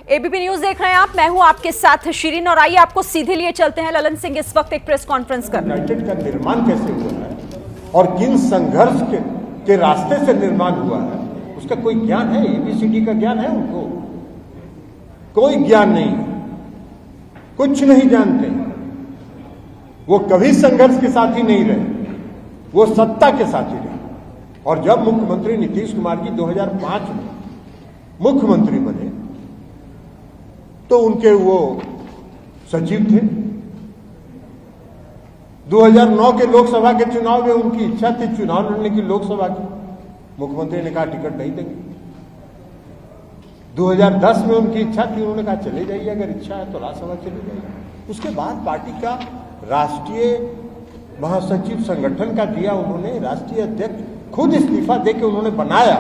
ABP news देख रहे हैं आप, मैं हूं आपके साथ शिरीन और आइए आपको सीधे लिए चलते हैं। ललन सिंह इस वक्त एक प्रेस कॉन्फ्रेंस कर रहे हैं। यूनाइटेड का निर्माण कैसे हुआ है और किन संघर्ष के रास्ते से निर्माण हुआ है, उसका कोई ज्ञान है? एबीसीडी का ज्ञान है उनको? कोई ज्ञान नहीं, कुछ नहीं जानते। वो कभी संघर्ष के साथ ही नहीं रहे, वो सत्ता के साथ ही रहे। और जब मुख्यमंत्री नीतीश कुमार जी 2005 में मुख्यमंत्री बने तो उनके वो सचिव थे। 2009 के लोकसभा के चुनाव में उनकी इच्छा थी चुनाव लड़ने की लोकसभा की, मुख्यमंत्री ने कहा टिकट नहीं देंगे। 2010 में उनकी इच्छा थी, उन्होंने कहा चले जाइए, अगर इच्छा है तो राज्यसभा चले जाइए। उसके बाद पार्टी का राष्ट्रीय महासचिव संगठन का दिया उन्होंने, राष्ट्रीय अध्यक्ष खुद इस्तीफा देके उन्होंने बनाया।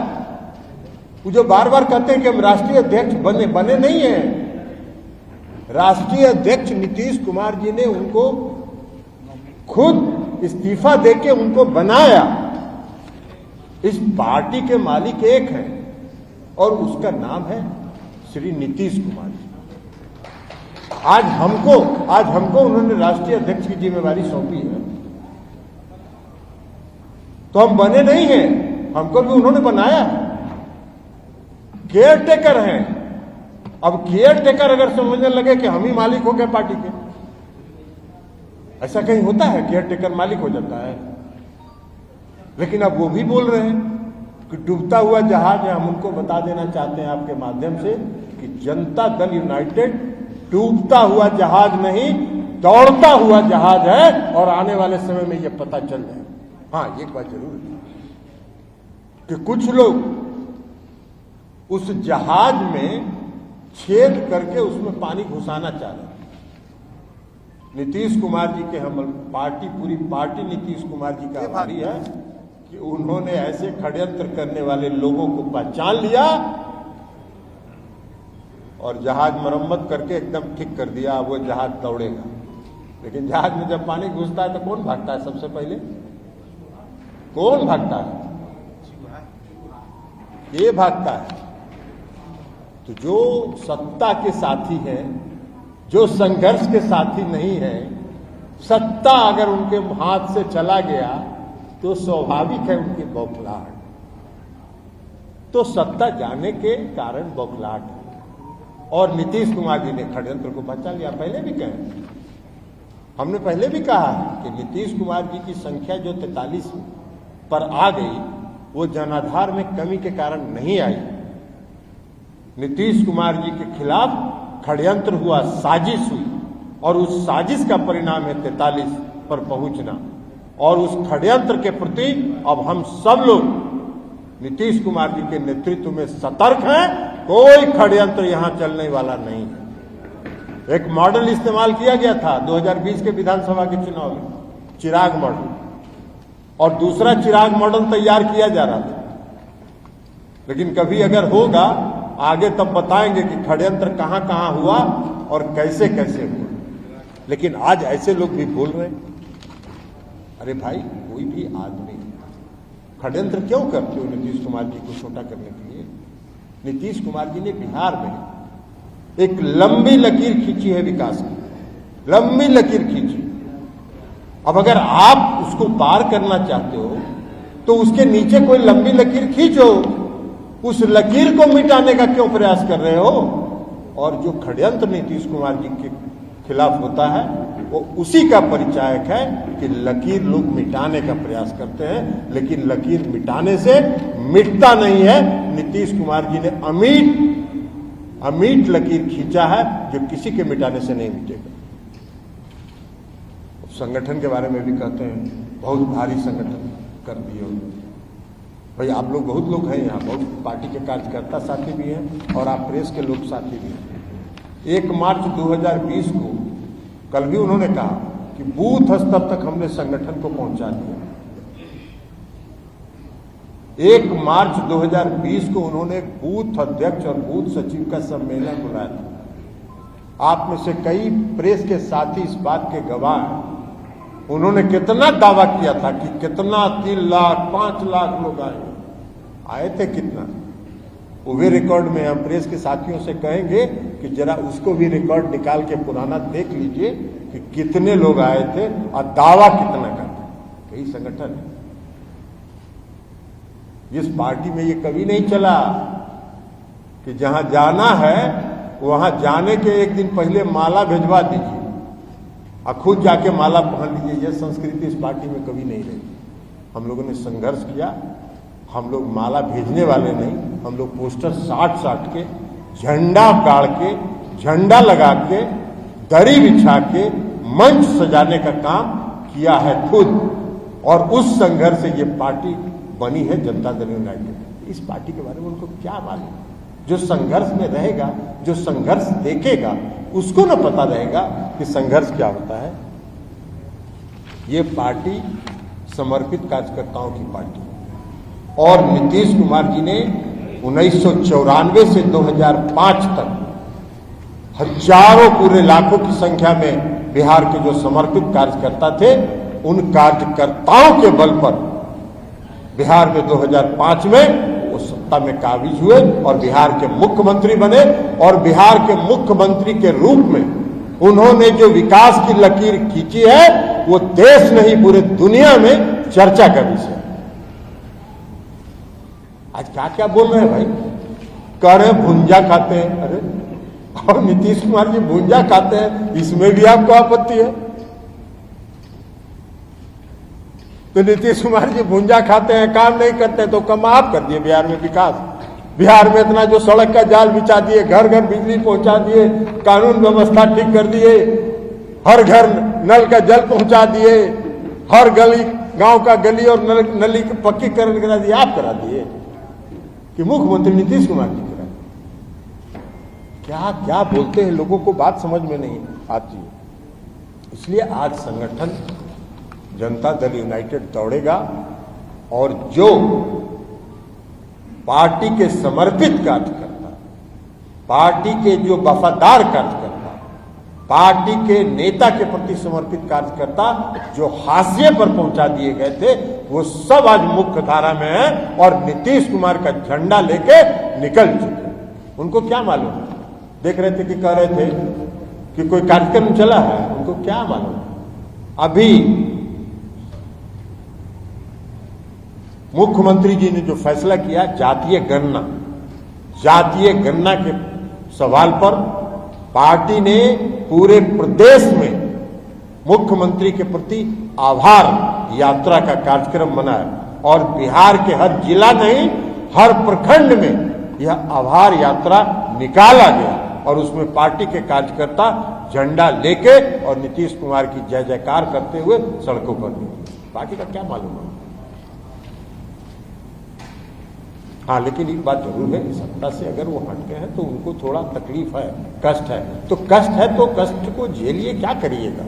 वो जो बार बार कहते हैं कि हम राष्ट्रीय अध्यक्ष बने नहीं है। राष्ट्रीय अध्यक्ष नीतीश कुमार जी ने उनको खुद इस्तीफा देके उनको बनाया। इस पार्टी के मालिक एक हैं और उसका नाम है श्री नीतीश कुमार जी। आज हमको उन्होंने राष्ट्रीय अध्यक्ष की जिम्मेवारी सौंपी है, तो हम बने नहीं हैं, हमको भी उन्होंने बनाया है। केयर टेकर हैं। अब केयर टेकर अगर समझने लगे कि हम ही मालिक हो गए पार्टी के, ऐसा कहीं होता है? केयर टेकर मालिक हो जाता है? लेकिन अब वो भी बोल रहे हैं कि डूबता हुआ जहाज है। हम उनको बता देना चाहते हैं आपके माध्यम से कि जनता दल यूनाइटेड डूबता हुआ जहाज नहीं, दौड़ता हुआ जहाज है। और आने वाले समय में यह पता चल जाए। हाँ, एक बात जरूर है कि कुछ लोग उस जहाज में छेद करके उसमें पानी घुसाना चाह रहे हैं। नीतीश कुमार जी के हम पूरी पार्टी नीतीश कुमार जी का आभारी है कि उन्होंने ऐसे षड्यंत्र करने वाले लोगों को पहचान लिया और जहाज मरम्मत करके एकदम ठीक कर दिया। अब वो जहाज दौड़ेगा। लेकिन जहाज में जब पानी घुसता है तो कौन भागता है? सबसे पहले कौन भागता है? ये भागता है। तो जो सत्ता के साथी हैं, जो संघर्ष के साथी नहीं है, सत्ता अगर उनके हाथ से चला गया तो स्वाभाविक है उनकी बौखलाहट। तो सत्ता जाने के कारण बौखलाहट है। और नीतीश कुमार जी ने षड्यंत्र को पहचान लिया। पहले भी कहें, हमने पहले भी कहा है कि नीतीश कुमार जी की संख्या जो 43 पर आ गई, वो जनाधार में कमी के कारण नहीं आई। नीतीश कुमार जी के खिलाफ षड्यंत्र हुआ, साजिश हुई और उस साजिश का परिणाम है 43 पर पहुंचना। और उस षड्यंत्र के प्रति अब हम सब लोग नीतीश कुमार जी के नेतृत्व में सतर्क हैं। कोई षड्यंत्र यहां चलने वाला नहीं है। एक मॉडल इस्तेमाल किया गया था 2020 के विधानसभा के चुनाव में, चिराग मॉडल, और दूसरा चिराग मॉडल तैयार किया जा रहा था। लेकिन कभी अगर होगा आगे तब बताएंगे कि षड्यंत्र कहां कहां हुआ और कैसे कैसे हुआ। लेकिन आज ऐसे लोग भी बोल रहे हैं, अरे भाई, कोई भी आदमी षड्यंत्र क्यों करते हो नीतीश कुमार जी को छोटा करने के लिए? नीतीश कुमार जी ने बिहार में एक लंबी लकीर खींची है विकास की, लंबी लकीर खींची। अब अगर आप उसको पार करना चाहते हो तो उसके नीचे कोई लंबी लकीर खींचो। उस लकीर को मिटाने का क्यों प्रयास कर रहे हो? और जो षड्यंत्र नीतीश कुमार जी के खिलाफ होता है वो उसी का परिचायक है कि लकीर लोग मिटाने का प्रयास करते हैं, लेकिन लकीर मिटाने से मिटता नहीं है। नीतीश कुमार जी ने अमीट लकीर खींचा है जो किसी के मिटाने से नहीं मिटेगा। संगठन के बारे में भी कहते हैं बहुत भारी संगठन कर दिए। भाई, आप लोग बहुत लोग हैं यहाँ, बहुत पार्टी के कार्यकर्ता साथी भी हैं और आप प्रेस के लोग साथी भी हैं। 1 मार्च 2020 को कल भी उन्होंने कहा कि बूथ स्तर तक हमने संगठन को पहुंचा दिया। 1 मार्च 2020 को उन्होंने बूथ अध्यक्ष और बूथ सचिव का सम्मेलन बुलाया था। आप में से कई प्रेस के साथी इस बात के गवाह हैं। उन्होंने कितना दावा किया था कि कितना 3 लाख 5 लाख लोग आए थे। कितना? वो वे रिकॉर्ड में हम प्रेस के साथियों से कहेंगे कि जरा उसको भी रिकॉर्ड निकाल के पुराना देख लीजिए कि कितने लोग आए थे और दावा कितना करते। कई संगठन है इस पार्टी में ये कभी नहीं चला कि जहां जाना है वहां जाने के एक दिन पहले माला भिजवा दीजिए और खुद जाके माला पहन लीजिए। यह संस्कृति इस पार्टी में कभी नहीं रही। हम लोगों ने संघर्ष किया। हम लोग माला भेजने वाले नहीं, हम लोग पोस्टर साट के, झंडा गाड़ के, झंडा लगा के, दरी बिछा के, मंच सजाने का काम किया है खुद। और उस संघर्ष से ये पार्टी बनी है जनता दल यूनाइटेड। इस पार्टी के बारे में उनको क्या मालूम? जो संघर्ष में रहेगा, जो संघर्ष देखेगा, उसको न पता रहेगा कि संघर्ष क्या होता है। ये पार्टी समर्पित कार्यकर्ताओं की पार्टी और नीतीश कुमार जी ने 1994 से 2005 तक हजारों पूरे लाखों की संख्या में बिहार के जो समर्पित कार्यकर्ता थे, उन कार्यकर्ताओं के बल पर बिहार में 2005 में वो सत्ता में काबिज हुए और बिहार के मुख्यमंत्री बने। और बिहार के मुख्यमंत्री के रूप में उन्होंने जो विकास की लकीर खींची है वो देश नहीं पूरे दुनिया में चर्चा का विषय। आज क्या क्या बोल रहे हैं भाई? कह रहे हैं भुंजा खाते हैं। अरे और नीतीश कुमार जी भुंजा खाते हैं, इसमें भी आपको आपत्ति है? तो नीतीश कुमार जी भुंजा खाते हैं, काम नहीं करते, तो कम आप कर दिए बिहार में विकास। बिहार में इतना जो सड़क का जाल बिछा दिए, घर घर बिजली पहुंचा दिए, कानून व्यवस्था ठीक कर दिए, हर घर नल का जल पहुंचा दिए, हर गली गांव का गली और नली की पक्कीकरण करा दिए। आप करा दिए कि मुख्यमंत्री नीतीश कुमार जी करा दिए? क्या क्या बोलते हैं, लोगों को बात समझ में नहीं आती है। इसलिए आज संगठन जनता दल यूनाइटेड दौड़ेगा और जो पार्टी के समर्पित कार्यकर्ता, पार्टी के जो वफादार कार्यकर्ता, पार्टी के नेता के प्रति समर्पित कार्यकर्ता जो हाशिए पर पहुंचा दिए गए थे, वो सब आज मुख्य धारा में है और नीतीश कुमार का झंडा लेके निकल चुके। उनको क्या मालूम? देख रहे थे कि कह रहे थे कि कोई कार्यक्रम चला है, उनको क्या मालूम? अभी मुख्यमंत्री जी ने जो फैसला किया जातीय गणना के सवाल पर पार्टी ने पूरे प्रदेश में मुख्यमंत्री के प्रति आभार यात्रा का कार्यक्रम बनाया और बिहार के हर जिला नहीं, हर प्रखंड में यह आभार यात्रा निकाला गया और उसमें पार्टी के कार्यकर्ता झंडा लेके और नीतीश कुमार की जय जयकार करते हुए सड़कों पर निकले। पार्टी का क्या मालूम है? हाँ, लेकिन एक बात जरूर है कि सत्ता से अगर वो हटके हैं तो उनको थोड़ा तकलीफ है, कष्ट है। तो कष्ट है तो कष्ट को झेलिए, क्या करिएगा।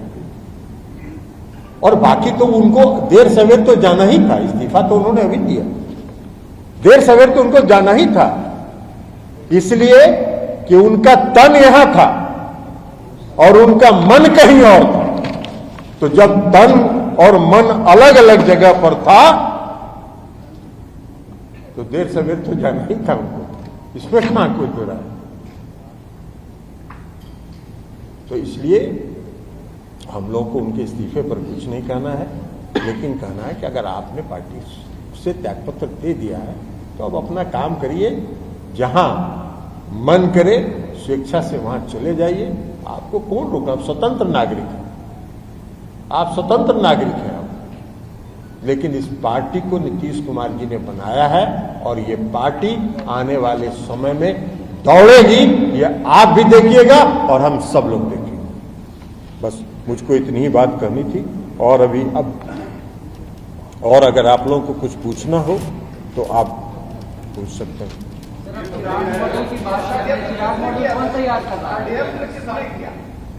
और बाकी तो उनको देर सवेर तो जाना ही था, इस्तीफा तो उन्होंने अभी दिया, देर सवेर तो उनको जाना ही था, इसलिए कि उनका तन यहां था और उनका मन कहीं और था। तो जब तन और मन अलग अलग जगह पर था तो देर सवेर तो जाना ही था उनको, इसमें कहां कोई दो रहा है। तो इसलिए हम लोग को उनके इस्तीफे पर कुछ नहीं कहना है, लेकिन कहना है कि अगर आपने पार्टी से त्यागपत्र दे दिया है तो अब अपना काम करिए, जहां मन करे स्वेच्छा से वहां चले जाइए। आपको कौन रोका? आप स्वतंत्र नागरिक हैं, आप स्वतंत्र नागरिक हैं। लेकिन इस पार्टी को नीतीश कुमार जी ने बनाया है और ये पार्टी आने वाले समय में दौड़ेगी, ये आप भी देखिएगा और हम सब लोग देखेंगे। बस मुझको इतनी ही बात करनी थी। और अभी और अगर आप लोगों को कुछ पूछना हो तो आप पूछ सकते हैं।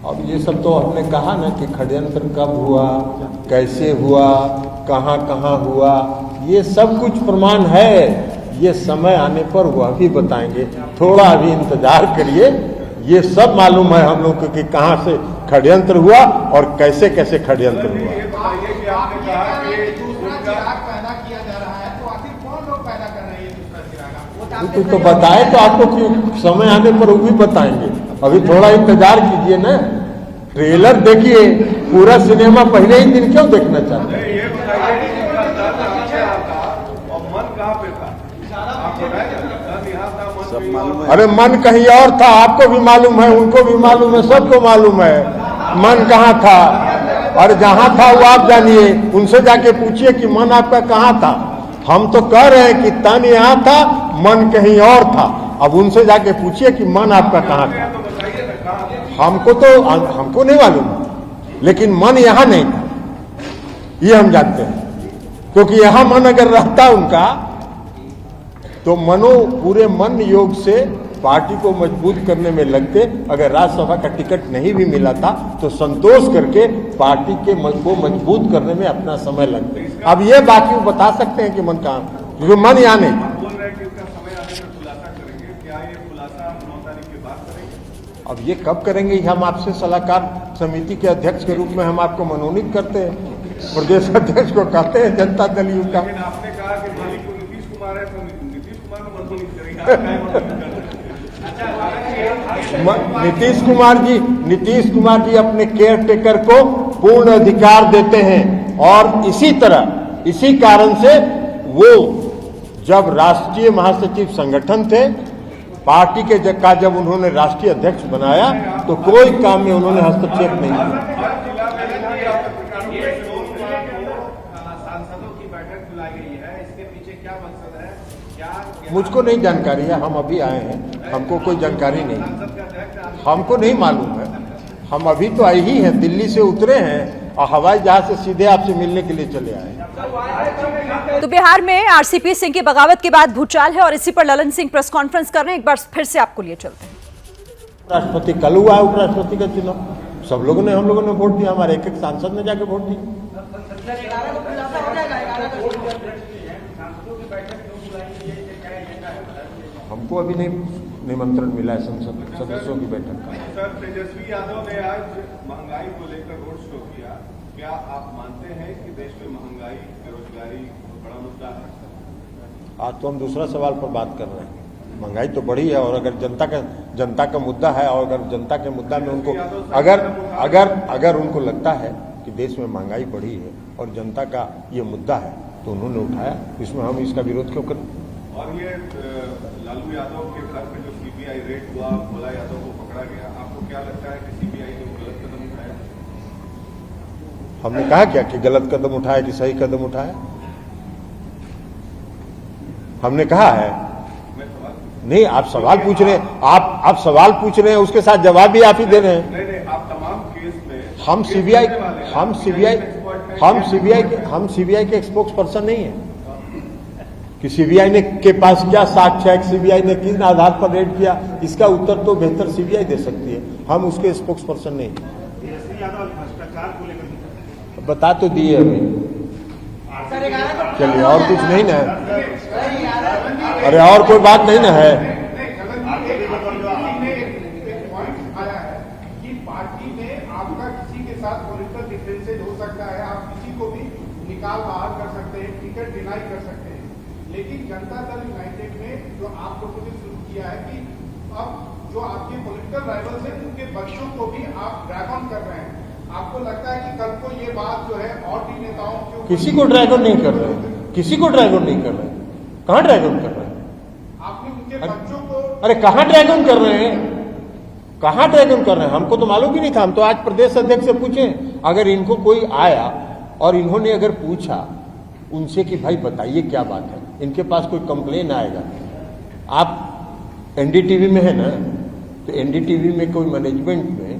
अब ये सब तो हमने कहा ना कि षड्यंत्र कब हुआ, कैसे हुआ, कहां कहां हुआ, ये सब कुछ प्रमाण है। ये समय आने पर वह भी बताएंगे, थोड़ा अभी इंतजार करिए। ये सब मालूम है हम लोग को कि कहां से षड्यंत्र हुआ और कैसे कैसे षड्यंत्र हुआ। तो बताए तो आपको क्यों, समय आने पर वो भी बताएंगे, अभी थोड़ा इंतजार कीजिए ना। ट्रेलर देखिए, पूरा सिनेमा पहले ही दिन क्यों देखना चाहते हैं? ये बताइए कि उनका दर्द पीछे आता और मन कहाँ पे था? आप बताएं, दर्द यहाँ था, मन कहीं और था। अरे मन कहीं और था, आपको भी मालूम है, उनको भी मालूम है, सबको मालूम है मन कहाँ था। और जहां था वो आप जानिए, उनसे जाके पूछिए कि मन आपका कहाँ था। हम तो कह रहे हैं कि तन यहाँ था, मन कहीं और था। अब उनसे जाके पूछिए कि मन आपका कहाँ था। तो बताइए ना कहाँ थे? हमको नहीं मालूम, लेकिन मन यहां नहीं था, ये हम जानते हैं। क्योंकि यहां मन अगर रहता उनका, तो पूरे मन योग से पार्टी को मजबूत करने में लगते। अगर राज्यसभा का टिकट नहीं भी मिला था तो संतोष करके पार्टी को मजबूत करने में अपना समय लगते। अब ये बाकी वो बता सकते हैं कि मन कहाँ, क्योंकि मन यहाँ नहीं था। बोल रहे हैं कि इसका समय आने पर खुलासा करेंगे, क्या ये खुलासा 9 तारीख के बाद करेंगे? अब ये कब करेंगे, हम आपसे सलाहकार समिति के अध्यक्ष के रूप में हम आपको मनोनीत करते हैं, प्रदेश अध्यक्ष को कहते हैं जनता दल यू का। लेकिन आपने कहा कि मालिक को नीतीश कुमार है, तो नीतीश कुमार को मनोनीत करेंगे, आप क्या मनोनीत कर रहे हैं? नीतीश कुमार जी अपने केयर टेकर को पूर्ण अधिकार देते हैं। और इसी कारण से वो जब राष्ट्रीय महासचिव संगठन थे, पार्टी के जब उन्होंने राष्ट्रीय अध्यक्ष बनाया तो कोई काम में उन्होंने हस्तक्षेप नहीं किया। सांसदों की बैठक बुलाई गई है, इसके पीछे क्या मकसद है? क्या मुझको नहीं जानकारी है, हम अभी आए हैं, हमको कोई जानकारी नहीं, हमको नहीं मालूम है। हम अभी तो आए ही हैं, दिल्ली से उतरे हैं और हवाई जहाज से सीधे आपसे मिलने के लिए चले आए। तो बिहार में आरसीपी सिंह की बगावत के बाद भूचाल है और इसी पर ललन सिंह प्रेस कॉन्फ्रेंस कर रहे हैं। एक बार फिर से आपको लिए चलते हैं। राष्ट्रपति कल हुआ है, उपराष्ट्रपति का चुनाव, सब लोगों ने, हम लोगों ने वोट दिया, हमारे एक एक सांसद ने जाके वोट दिया। हमको अभी नहीं निमंत्रण मिला है संसद सदस्यों की बैठक का। सर, तेजस्वी यादव ने आज महंगाई को लेकर रोड शो किया। क्या आप मानते हैं कि देश में महंगाई, बेरोजगारी बड़ा मुद्दा है? आज तो हम दूसरा सवाल पर बात कर रहे हैं। महंगाई तो बढ़ी है, और अगर जनता का मुद्दा है, और अगर जनता के मुद्दा में उनको अगर उनको लगता है कि देश में महंगाई बढ़ी है और जनता का ये मुद्दा है तो उन्होंने उठाया, इसमें हम इसका विरोध क्यों करें? और ये लालू यादव के घर पे जो सीबीआई रेड हुआ, भोला यादव को पकड़ा गया, आपको क्या लगता है कि सीबीआई ने गलत कदम उठाया? हमने कहा क्या कि गलत कदम उठाया कि सही कदम उठाया? हमने कहा है नहीं। आप सवाल पूछ रहे हैं, आप सवाल पूछ रहे हैं, उसके साथ जवाब भी आप ही दे रहे हैं। नहीं, आप तमाम केस में हम सीबीआई के स्पोक्स पर्सन नहीं है कि सीबीआई के पास क्या साक्ष्य है, सीबीआई ने किस आधार पर रेड किया, इसका उत्तर तो बेहतर सीबीआई दे सकती है, हम उसके स्पोक्स पर्सन नहीं। बता तो दिए अभी, चलिए और कुछ नहीं ना है? अरे और कोई बात नहीं ना है? पार्टी में आपका किसी के साथ पॉलिटिकल डिफरेंसेज हो सकता है, आप किसी को भी निकाल बाहर कर सकते हैं, टिकट डिनाई कर सकते हैं, लेकिन जनता दल यूनाइटेड में जो आप लोगों ने शुरू किया है कि अब जो आपके पॉलिटिकल राइवल्स हैं उनके बच्चों को भी आप ड्रैग ऑन कर रहे हैं। आपको लगता है कि कल को ये बात जो है और भी नेताओं को, किसी को ड्रैग ऑन नहीं कर रहे, किसी को ड्रैग ऑन नहीं कर रहे। कहाँ ड्रैग ऑन कर रहे हैं? आपने उनके बच्चों को, अरे कहाँ ड्रैग ऑन कर रहे हैं? कहाँ ड्रैग ऑन कर रहे हैं? हमको तो मालूम ही नहीं था। हम तो आज प्रदेश अध्यक्ष से पूछे, अगर इनको कोई आया और इन्होंने अगर पूछा उनसे कि भाई बताइए क्या बात है, इनके पास कोई कंप्लेन आएगा, आप एनडीटीवी में है ना, तो एनडीटीवी में कोई मैनेजमेंट में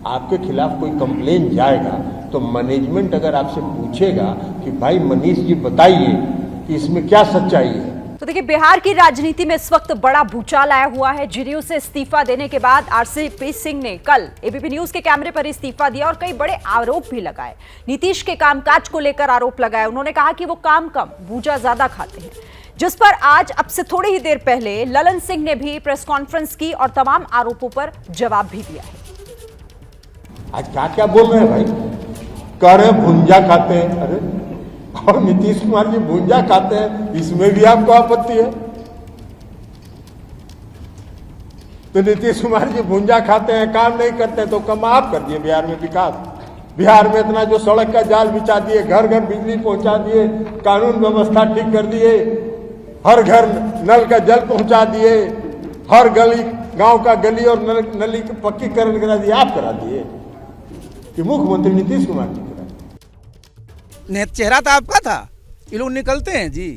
आपके खिलाफ कोई कंप्लेन जाएगा तो मैनेजमेंट अगर आपसे पूछेगा कि भाई मनीष जी बताइए कि इसमें क्या सच्चाई है। तो देखिए, बिहार की राजनीति में इस वक्त बड़ा भूचाल आया हुआ है। जेडीयू से इस्तीफा देने के बाद आरसीपी सिंह ने कल एबीपी न्यूज के कैमरे पर इस्तीफा दिया और कई बड़े आरोप भी लगाए। नीतीश के कामकाज को लेकर आरोप लगाए। उन्होंने कहा कि वो काम कम भूजा ज्यादा खाते हैं, जिस पर आज अब से थोड़ी ही देर पहले ललन सिंह ने भी प्रेस कॉन्फ्रेंस की और तमाम आरोपों पर जवाब भी दिया है। आज क्या क्या बोल रहे हैं भाई? कह रहे भुंजा खाते हैं, अरे और नीतीश कुमार जी भुंजा खाते हैं, इसमें भी आपको आपत्ति है? तो नीतीश कुमार जी भुंजा खाते हैं, काम नहीं करते, तो कम आप कर दिए बिहार में विकास। बिहार में इतना जो सड़क का जाल बिछा दिए, घर घर बिजली पहुंचा दिए, कानून व्यवस्था ठीक कर दिए, हर घर नल का जल पहुंचा दिए, हर गली गांव का गली और नली पक्कीकरण करा दिए, आप करा दिए कि मुख्यमंत्री नीतीश कुमार जी करा। चेहरा तो आपका था, ये लोग निकलते हैं जी।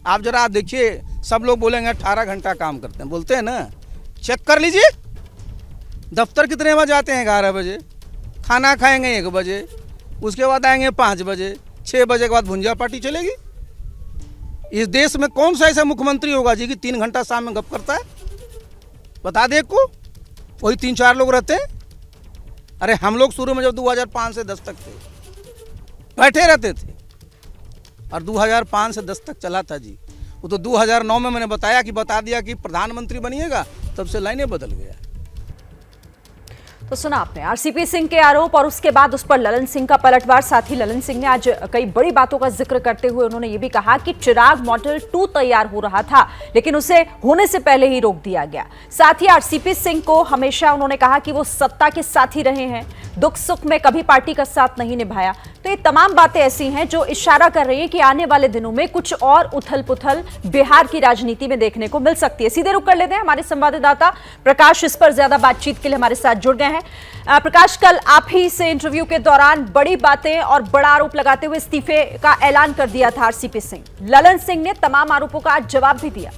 आप जरा आप देखिए, सब लोग बोलेंगे 18 घंटा काम करते हैं, बोलते हैं ना, चेक कर लीजिए। दफ्तर कितने बजे आते हैं? 11 बजे। खाना खाएंगे 1 बजे, उसके बाद आएंगे 5 बजे, 6 बजे के बाद भुंजा पार्टी चलेगी। इस देश में कौन सा ऐसा मुख्यमंत्री होगा जी कि 3 घंटा शाम में गप करता है? बता दे को, वही 3-4 लोग रहते हैं। अरे हम लोग शुरू में जब 2005 से 10 तक थे, बैठे रहते थे, और 2005 से 10 तक चला था जी। वो तो 2009 में मैंने बता दिया कि प्रधानमंत्री बनिएगा, तब से लाइनें बदल गया। तो सुना आपने आरसीपी सिंह के आरोप और उसके बाद उस पर ललन सिंह का पलटवार। साथ ही ललन सिंह ने आज कई बड़ी बातों का जिक्र करते हुए उन्होंने ये भी कहा कि चिराग मॉडल 2 तैयार हो रहा था, लेकिन उसे होने से पहले ही रोक दिया गया। साथ ही आरसीपी सिंह को हमेशा उन्होंने कहा कि वो सत्ता के साथ ही रहे हैं, दुख सुख में कभी पार्टी का साथ नहीं निभाया। तो ये तमाम बातें ऐसी हैं जो इशारा कर रही हैं कि आने वाले दिनों में कुछ और उथल पुथल बिहार की राजनीति में देखने को मिल सकती है। सीधे रुक कर लेते हैं, हमारे संवाददाता प्रकाश इस पर ज्यादा बातचीत के लिए हमारे साथ जुड़ गए हैं। प्रकाश, कल आप ही से इंटरव्यू के दौरान बड़ी बातें और बड़ा आरोप लगाते हुए इस्तीफे का ऐलान कर दिया था आरसीपी सिंह। ललन सिंह ने तमाम आरोपों का आज जवाब भी दिया।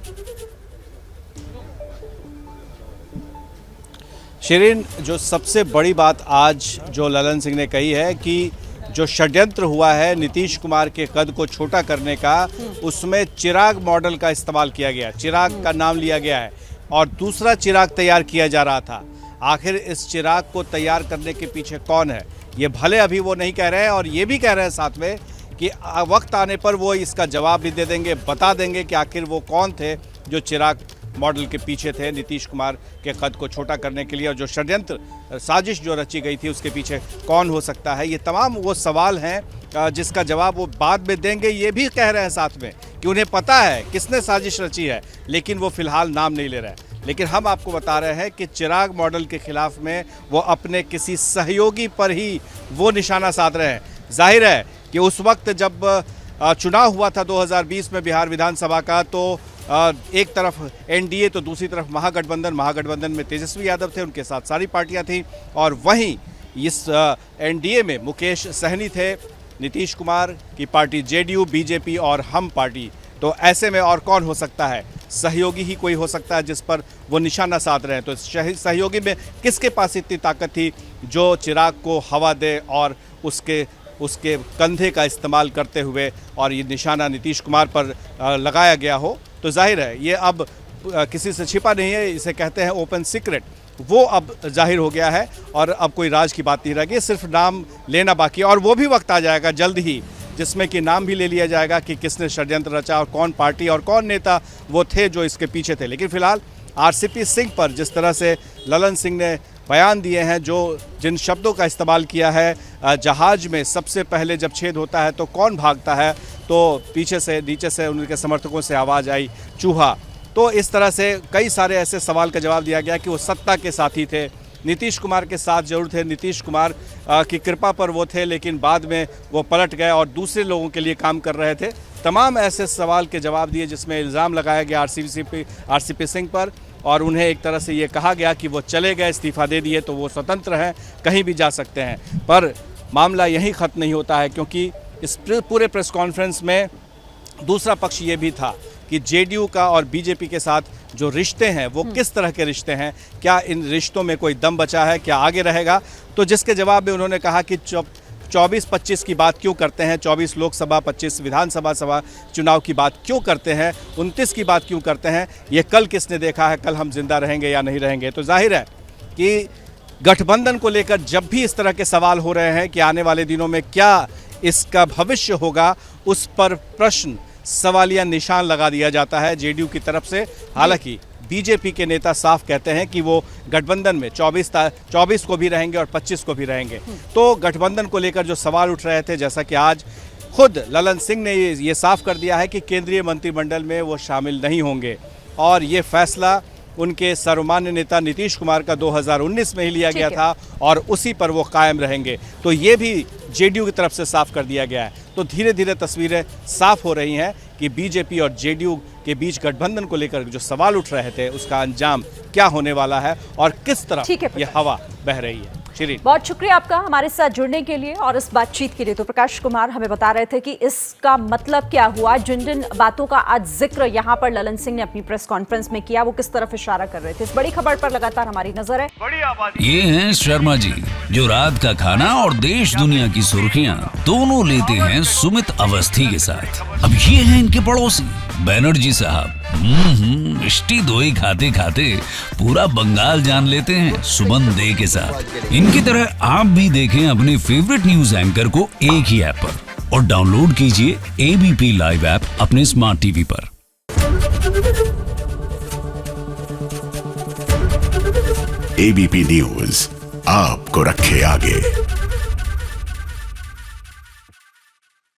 शिरीन, जो सबसे बड़ी बात आज जो ललन सिंह ने कही है कि जो षड्यंत्र हुआ है नीतीश कुमार के कद को छोटा करने का, उसमें चिराग मॉडल का इस्तेमाल किया गया, चिराग का नाम लिया गया है और दूसरा चिराग तैयार किया जा रहा था। आखिर इस चिराग को तैयार करने के पीछे कौन है, ये भले अभी वो नहीं कह रहे हैं, और ये भी कह रहे हैं साथ में कि वक्त आने पर वो इसका जवाब भी दे देंगे, बता देंगे कि आखिर वो कौन थे जो चिराग मॉडल के पीछे थे नीतीश कुमार के कद को छोटा करने के लिए, और जो षड्यंत्र साजिश जो रची गई थी उसके पीछे कौन हो सकता है। ये तमाम वो सवाल हैं जिसका जवाब वो बाद में देंगे। ये भी कह रहे हैं साथ में कि उन्हें पता है किसने साजिश रची है, लेकिन वो फिलहाल नाम नहीं ले रहे हैं। लेकिन हम आपको बता रहे हैं कि चिराग मॉडल के खिलाफ में वो अपने किसी सहयोगी पर ही वो निशाना साध रहे हैं। जाहिर है कि उस वक्त जब चुनाव हुआ था 2020 में बिहार विधानसभा का, तो एक तरफ एनडीए तो दूसरी तरफ महागठबंधन में तेजस्वी यादव थे, उनके साथ सारी पार्टियां थीं, और वहीं इस एनडीए में मुकेश सहनी थे, नीतीश कुमार की पार्टी जेडीयू, बीजेपी और हम पार्टी। तो ऐसे में और कौन हो सकता है? सहयोगी ही कोई हो सकता है जिस पर वो निशाना साध रहे हैं। तो सहयोगी में किसके पास इतनी ताकत थी जो चिराग को हवा दे और उसके कंधे का इस्तेमाल करते हुए और ये निशाना नीतीश कुमार पर लगाया गया हो? तो जाहिर है ये अब किसी से छिपा नहीं है, इसे कहते हैं ओपन सीक्रेट, वो अब जाहिर हो गया है और अब कोई राज की बात नहीं रह गई, सिर्फ नाम लेना बाकी है। और वो भी वक्त आ जाएगा जल्द ही जिसमें कि नाम भी ले लिया जाएगा कि किसने षड्यंत्र रचा और कौन पार्टी और कौन नेता वो थे जो इसके पीछे थे। लेकिन फिलहाल आरसीपी सिंह पर जिस तरह से ललन सिंह ने बयान दिए हैं, जिन शब्दों का इस्तेमाल किया है, जहाज में सबसे पहले जब छेद होता है तो कौन भागता है, तो पीछे से नीचे से उनके समर्थकों से आवाज़ आई चूहा। तो इस तरह से कई सारे ऐसे सवाल का जवाब दिया गया कि वो सत्ता के साथी थे, नीतीश कुमार के साथ जरूर थे, नीतीश कुमार की कृपा पर वो थे, लेकिन बाद में वो पलट गए और दूसरे लोगों के लिए काम कर रहे थे। तमाम ऐसे सवाल के जवाब दिए जिसमें इल्ज़ाम लगाया गया आरसीपी सिंह पर, और उन्हें एक तरह से ये कहा गया कि वो चले गए, इस्तीफा दे दिए तो वो स्वतंत्र हैं, कहीं भी जा सकते हैं। पर मामला यहीं ख़त्म नहीं होता है, क्योंकि इस पूरे प्रेस कॉन्फ्रेंस में दूसरा पक्ष ये भी था कि जेडीयू का और बीजेपी के साथ जो रिश्ते हैं वो किस तरह के रिश्ते हैं, क्या इन रिश्तों में कोई दम बचा है, क्या आगे रहेगा। तो जिसके जवाब में उन्होंने कहा कि 24-25 की बात क्यों करते हैं, 24 लोकसभा 25 विधानसभा चुनाव की बात क्यों करते हैं, 29 की बात क्यों करते हैं, ये कल किसने देखा है, कल हम जिंदा रहेंगे या नहीं रहेंगे। तो जाहिर है कि गठबंधन को लेकर जब भी इस तरह के सवाल हो रहे हैं कि आने वाले दिनों में क्या इसका भविष्य होगा, उस पर प्रश्न सवालिया निशान लगा दिया जाता है जेडीयू की तरफ से। हालांकि बीजेपी के नेता साफ कहते हैं कि वो गठबंधन में 24 को भी रहेंगे और 25 को भी रहेंगे। तो गठबंधन को लेकर जो सवाल उठ रहे थे, जैसा कि आज खुद ललन सिंह ने ये साफ कर दिया है कि केंद्रीय मंत्रिमंडल में वो शामिल नहीं होंगे, और ये फैसला उनके सर्वमान्य नेता नीतीश कुमार का 2019 में ही लिया ठीक गया है। था और उसी पर वो कायम रहेंगे। तो ये भी जेडीयू की तरफ से साफ कर दिया गया है। तो धीरे धीरे तस्वीरें साफ हो रही हैं कि बीजेपी और जेडीयू के बीच गठबंधन को लेकर जो सवाल उठ रहे थे उसका अंजाम क्या होने वाला है और किस तरफ ठीक है ये हवा बह रही है। शिरीन, बहुत शुक्रिया आपका हमारे साथ जुड़ने के लिए और इस बातचीत के लिए। तो प्रकाश कुमार हमें बता रहे थे कि इसका मतलब क्या हुआ, जिन जिन बातों का आज जिक्र यहाँ पर ललन सिंह ने अपनी प्रेस कॉन्फ्रेंस में किया वो किस तरफ इशारा कर रहे थे। इस बड़ी खबर पर लगातार हमारी नजर है। ये हैं शर्मा जी, जो रात का खाना और देश दुनिया की सुर्खियां दोनों लेते हैं सुमित अवस्थी के साथ। अब ये हैं इनके पड़ोसी बनर्जी साहब। मिष्टी दोई खाते खाते पूरा बंगाल जान लेते हैं सुमन दे के साथ। इनकी तरह आप भी देखें अपने फेवरेट न्यूज एंकर को एक ही ऐप पर और डाउनलोड कीजिए एबीपी लाइव ऐप अपने स्मार्ट टीवी पर। एबीपी न्यूज आपको रखे आगे।